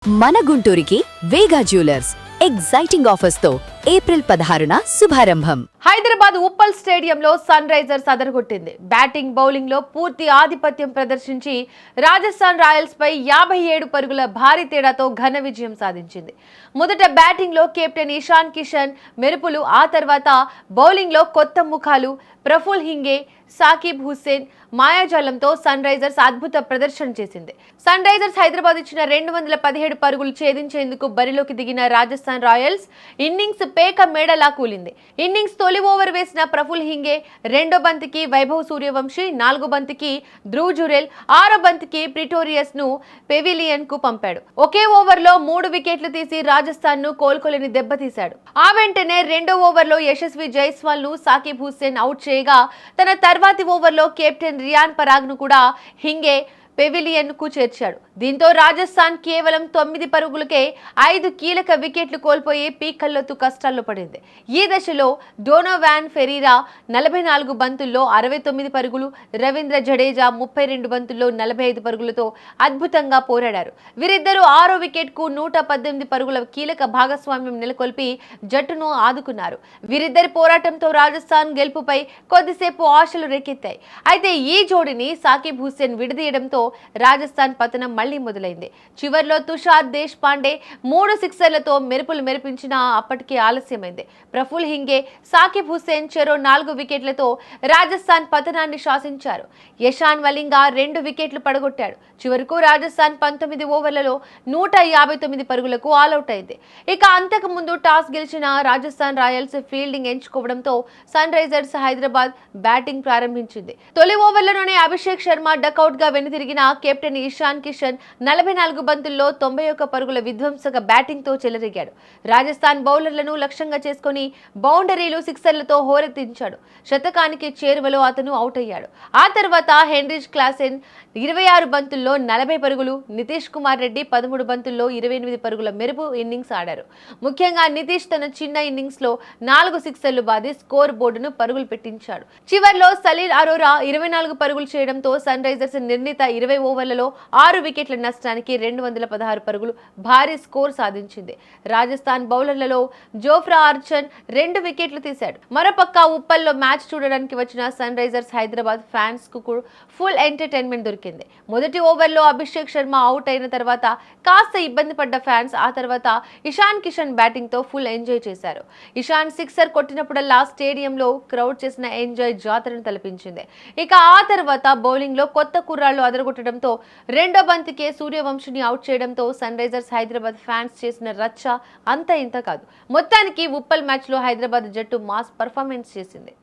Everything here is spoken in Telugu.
మన గుంటూరుకి వేగా జ్యువెలర్స్ ఎగ్జైటింగ్ ఆఫర్స్ తో ఏప్రిల్ 16న శుభారంభం. హైదరాబాద్ ఉప్పల్ స్టేడియంలో సన్ రైజర్స్ అదరగొట్టింది. బ్యాటింగ్ బౌలింగ్ లో పూర్తి ఆధిపత్యం ప్రదర్శించి రాజస్థాన్ రాయల్స్ పై 57 పరుగుల భారీ తేడాతో ఘన విజయం సాధించింది. మొదట బ్యాటింగ్ లో కెప్టెన్ ఇషాన్ కిషన్ మెరుపులు, ఆ తర్వాత బౌలింగ్ లో కొత్త ముఖాలు ప్రఫుల్ హింగే, సాకిబ్ హుస్సేన్ మాయాజాలంతో సన్ రైజర్స్ అద్భుత ప్రదర్శన చేసింది. సన్ రైజర్స్ హైదరాబాద్ ఇచ్చిన 217 పరుగులు ఛేదించేందుకు బరిలోకి దిగిన రాజస్థాన్ రాయల్స్ ఇన్నింగ్స్ పేక మేడలా కూలింది. ఇన్నింగ్స్ తొలి ఓవర్ వేసిన ప్రఫుల్ హింగే, రెండో బంతికి వైభవ్ సూర్యవంశీ, నాలుగో బంతికి ధ్రువ్ జురెల్, ఆరో బంతికి ప్రిటోరియస్ ను పెవిలియన్ కు పంపాడు. ఒకే ఓవర్ లో 3 వికెట్లు తీసి రాజస్థాన్ ను కోలుకోలేని దెబ్బతీశాడు. ఆ వెంటనే రెండో ఓవర్ లో యశస్వి జైస్వాల్ ను సాకిబ్ హుస్సేన్ అవుట్ చేయగా, తన తర్వాతి ఓవర్ లో కెప్టెన్ రియాన్ పరాగ్ ను కూడా హింగే పెవిలియన్ కు చేర్చాడు. దీంతో రాజస్థాన్ కేవలం 9 పరుగులకే 5 కీలక వికెట్లు కోల్పోయి పీకల్లోతు కష్టాల్లో పడింది. ఈ దశలో డోనోవాన్ ఫెరీరా 44 బంతుల్లో 69 పరుగులు, రవీంద్ర జడేజా 32 బంతుల్లో 45 పరుగులతో అద్భుతంగా పోరాడారు. వీరిద్దరూ ఆరో వికెట్ కు 118 పరుగుల కీలక భాగస్వామ్యం నెలకొల్పి జట్టును ఆదుకున్నారు. వీరిద్దరి పోరాటంతో రాజస్థాన్ గెలుపుపై కొద్దిసేపు ఆశలు రేకెత్తాయి. అయితే ఈ జోడిని సాకిబ్ హుస్సేన్ విడదీయడంతో రాజస్థాన్ పతనం మళ్లీ మొదలైంది. చివర్లో తుషార్ దేశ్ పాండే 3 సిక్సర్లతో మెరుపులు మెరిపించినా అప్పటికే ఆలస్యమైంది. ప్రఫుల్ హింగే, సాకిబ్ హుస్సేన్ చెరో 4 వికెట్లతో రాజస్థాన్ పతనాన్ని శాసించారు. యశాన్ వలింగా 2 వికెట్లు పడగొట్టాడు. చివరకు రాజస్థాన్ 19 ఓవర్లలో 159 పరుగులకు ఆలౌట్ అయింది. ఇక అంతకు ముందు టాస్ గెలిచిన రాజస్థాన్ రాయల్స్ ఫీల్డింగ్ ఎంచుకోవడంతో సన్ రైజర్స్ హైదరాబాద్ బ్యాటింగ్ ప్రారంభించింది. తొలి ఓవర్లలోనే అభిషేక్ శర్మ డకౌట్ గా వెనుతిరిగిన కెప్టెన్ ఇషాన్ కిషన్ 44 బంతుల్లో 91 పరుగుల విధ్వంసక బ్యాటింగ్ తో చెలరేగాడు. రాజస్థాన్ బౌలర్లను లక్ష్యంగా చేసుకుని బౌండరీలు, సిక్సర్లతో హోరెత్తించాడు. శతకానికి చేరువలో అతను అవుట్ అయ్యాడు. ఆ తర్వాత హెన్రిచ్ క్లాసెన్ 26 బంతుల్లో 40 పరుగులు, నితీష్ కుమార్ రెడ్డి 13 బంతుల్లో 28 పరుగుల మెరుపు ఇన్నింగ్స్ ఆడారు. ముఖ్యంగా నితీష్ తన చిన్న ఇన్నింగ్స్ లో 4 సిక్సర్లు బాది స్కోర్ బోర్డును పరుగులు పెట్టించాడు. చివర్లో సలీల్ అరోరా 24 పరుగులు చేయడంతో సన్ రైజర్స్ నిర్ణీత 20 ఓవర్లలో 6 వికెట్ల నష్టానికి 216 పరుగులు భారీ స్కోర్ సాధించింది. రాజస్థాన్ బౌలర్లలో జోఫ్రా ఆర్చర్ 2 వికెట్లు తీశాడు. మరోపక్క ఉప్పల్లో మ్యాచ్ చూడడానికి వచ్చిన సన్ రైజర్స్ హైదరాబాద్ ఫ్యాన్స్ కు ఫుల్ ఎంటర్టైన్మెంట్ దొరికింది. మొదటి ఓవర్లో అభిషేక్ శర్మ అవుట్ అయిన తర్వాత కాస్త ఇబ్బంది పడ్డ ఫ్యాన్స్ ఆ తర్వాత ఇషాన్ కిషన్ బ్యాటింగ్ తో ఫుల్ ఎంజాయ్ చేశారు. ఇషాన్ సిక్సర్ కొట్టినప్పుడల్లా స్టేడియంలో క్రౌడ్ చేసిన ఎంజాయ్ జాతరను తలపించింది. ఇక ఆ తర్వాత బౌలింగ్ లో కొత్త కుర్రాళ్లు అదరగొట్టడంతో రెండో బంతికే సూర్యవంశిని అవుట్ చేయడంతో సన్ రైజర్స్ హైదరాబాద్ ఫ్యాన్స్ చేసిన రచ్చ అంత ఇంత కాదు. మొత్తానికి ఉప్పల్ మ్యాచ్ లో హైదరాబాద్ జట్టు మాస్ పర్ఫార్మెన్స్ చేసింది.